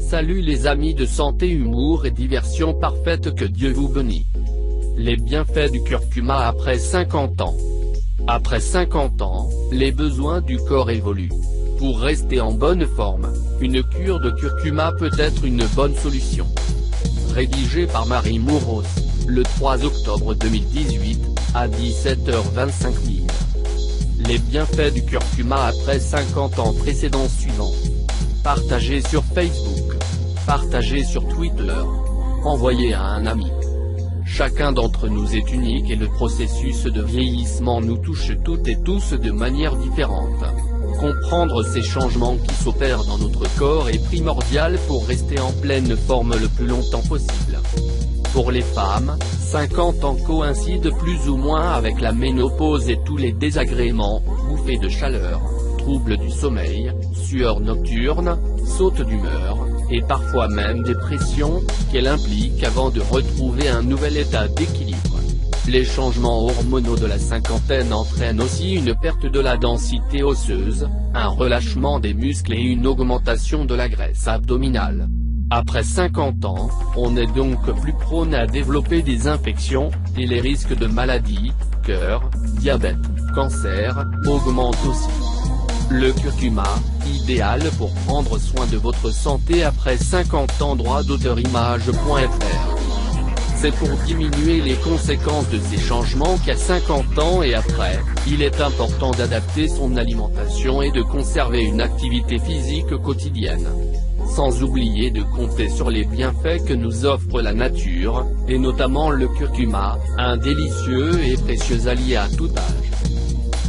Salut les amis de santé, humour et diversion parfaite, que Dieu vous bénisse. Les bienfaits du curcuma après 50 ans. Après 50 ans, les besoins du corps évoluent. Pour rester en bonne forme, une cure de curcuma peut être une bonne solution. Rédigé par Marie Mouros, le 3 octobre 2018, à 17h25. Les bienfaits du curcuma après 50 ans précédents suivants. Partagez sur Facebook. Partagez sur Twitter. Envoyez à un ami. Chacun d'entre nous est unique et le processus de vieillissement nous touche toutes et tous de manière différente. Comprendre ces changements qui s'opèrent dans notre corps est primordial pour rester en pleine forme le plus longtemps possible. Pour les femmes, 50 ans coïncident plus ou moins avec la ménopause et tous les désagréments, bouffées de chaleur, troubles du sommeil, sueur nocturne, saute d'humeur, et parfois même dépression, qu'elle implique avant de retrouver un nouvel état d'équilibre. Les changements hormonaux de la cinquantaine entraînent aussi une perte de la densité osseuse, un relâchement des muscles et une augmentation de la graisse abdominale. Après 50 ans, on est donc plus prône à développer des infections, et les risques de maladies, cœur, diabète, cancer, augmentent aussi. Le curcuma, idéal pour prendre soin de votre santé après 50 ans. Droit d'auteur image.fr. C'est pour diminuer les conséquences de ces changements qu'à 50 ans et après, il est important d'adapter son alimentation et de conserver une activité physique quotidienne. Sans oublier de compter sur les bienfaits que nous offre la nature, et notamment le curcuma, un délicieux et précieux allié à tout âge.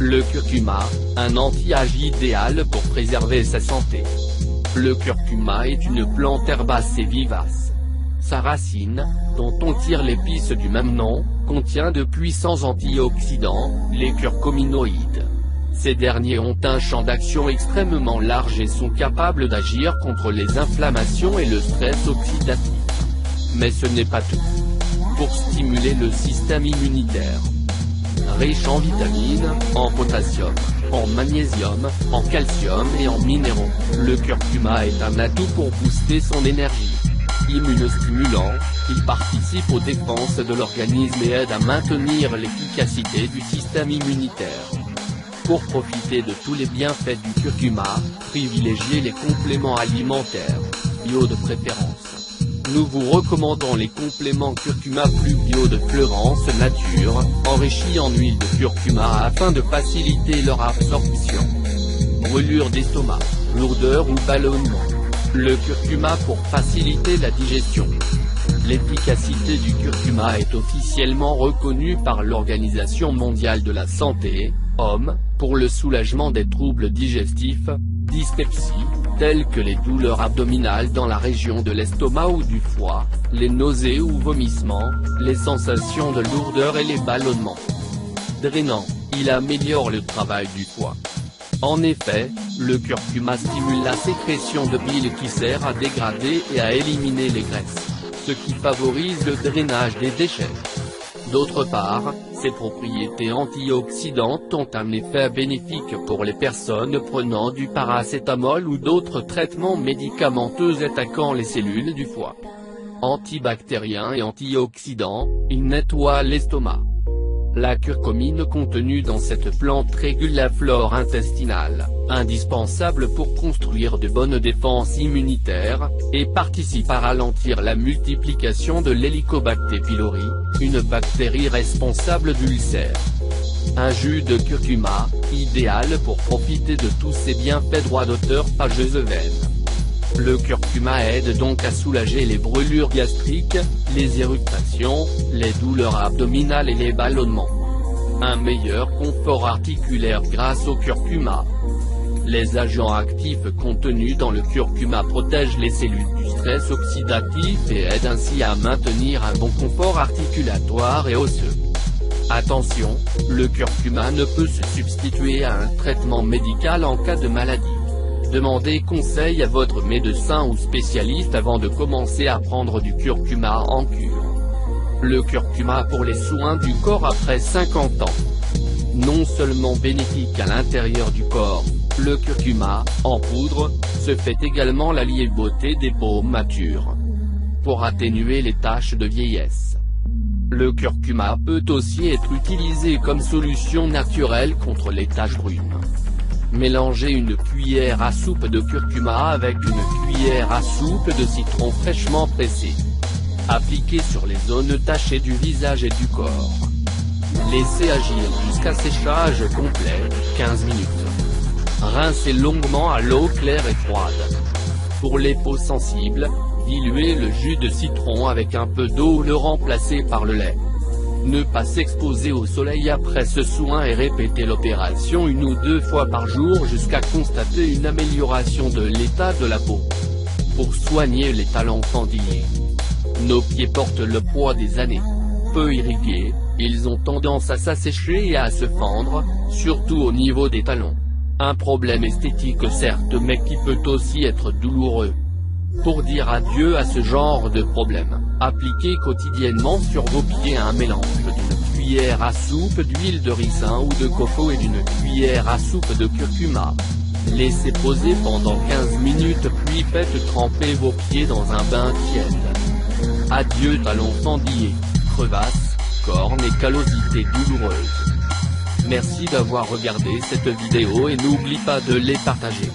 Le curcuma, un anti-âge idéal pour préserver sa santé. Le curcuma est une plante herbacée vivace. Sa racine, dont on tire l'épice du même nom, contient de puissants antioxydants, les curcuminoïdes. Ces derniers ont un champ d'action extrêmement large et sont capables d'agir contre les inflammations et le stress oxydatif. Mais ce n'est pas tout. Pour stimuler le système immunitaire. Riche en vitamines, en potassium, en magnésium, en calcium et en minéraux, le curcuma est un atout pour booster son énergie. Immunostimulant, il participe aux défenses de l'organisme et aide à maintenir l'efficacité du système immunitaire. Pour profiter de tous les bienfaits du curcuma, privilégiez les compléments alimentaires, bio de préférence. Nous vous recommandons les compléments curcuma plus bio de Fleurance Nature, enrichis en huile de curcuma afin de faciliter leur absorption. Brûlure d'estomac, lourdeur ou ballonnement. Le curcuma pour faciliter la digestion. L'efficacité du curcuma est officiellement reconnue par l'Organisation mondiale de la santé, OMS, pour le soulagement des troubles digestifs, dyspepsie, tels que les douleurs abdominales dans la région de l'estomac ou du foie, les nausées ou vomissements, les sensations de lourdeur et les ballonnements. Drainant, il améliore le travail du foie. En effet, le curcuma stimule la sécrétion de bile qui sert à dégrader et à éliminer les graisses, ce qui favorise le drainage des déchets. D'autre part, ses propriétés antioxydantes ont un effet bénéfique pour les personnes prenant du paracétamol ou d'autres traitements médicamenteux attaquant les cellules du foie. Antibactérien et antioxydant, il nettoie l'estomac. La curcumine contenue dans cette plante régule la flore intestinale, indispensable pour construire de bonnes défenses immunitaires, et participe à ralentir la multiplication de l'Helicobacter pylori, une bactérie responsable d'ulcères. Un jus de curcuma, idéal pour profiter de tous ces bienfaits. Droit d'auteur page Even. Le curcuma aide donc à soulager les brûlures gastriques, les éructations, les douleurs abdominales et les ballonnements. Un meilleur confort articulaire grâce au curcuma. Les agents actifs contenus dans le curcuma protègent les cellules du stress oxydatif et aident ainsi à maintenir un bon confort articulatoire et osseux. Attention, le curcuma ne peut se substituer à un traitement médical en cas de maladie. Demandez conseil à votre médecin ou spécialiste avant de commencer à prendre du curcuma en cure. Le curcuma pour les soins du corps après 50 ans. Non seulement bénéfique à l'intérieur du corps, Le curcuma, en poudre, se fait également l'allié beauté des peaux matures. Pour atténuer les taches de vieillesse. Le curcuma peut aussi être utilisé comme solution naturelle contre les taches brunes. Mélangez une cuillère à soupe de curcuma avec une cuillère à soupe de citron fraîchement pressé. Appliquez sur les zones tachées du visage et du corps. Laissez agir jusqu'à séchage complet, 15 minutes. Rincez longuement à l'eau claire et froide. Pour les peaux sensibles, diluez le jus de citron avec un peu d'eau ou le remplacez par le lait. Ne pas s'exposer au soleil après ce soin et répéter l'opération 1 ou 2 fois par jour jusqu'à constater une amélioration de l'état de la peau. Pour soigner les talons fendillés. Nos pieds portent le poids des années. Peu irrigués, ils ont tendance à s'assécher et à se fendre, surtout au niveau des talons. Un problème esthétique certes mais qui peut aussi être douloureux. Pour dire adieu à ce genre de problème, appliquez quotidiennement sur vos pieds un mélange d'une cuillère à soupe d'huile de ricin ou de coco et d'une cuillère à soupe de curcuma. Laissez poser pendant 15 minutes puis faites tremper vos pieds dans un bain tiède. Adieu talons fendillés, crevasses, cornes et callosités douloureuses. Merci d'avoir regardé cette vidéo et n'oublie pas de les partager.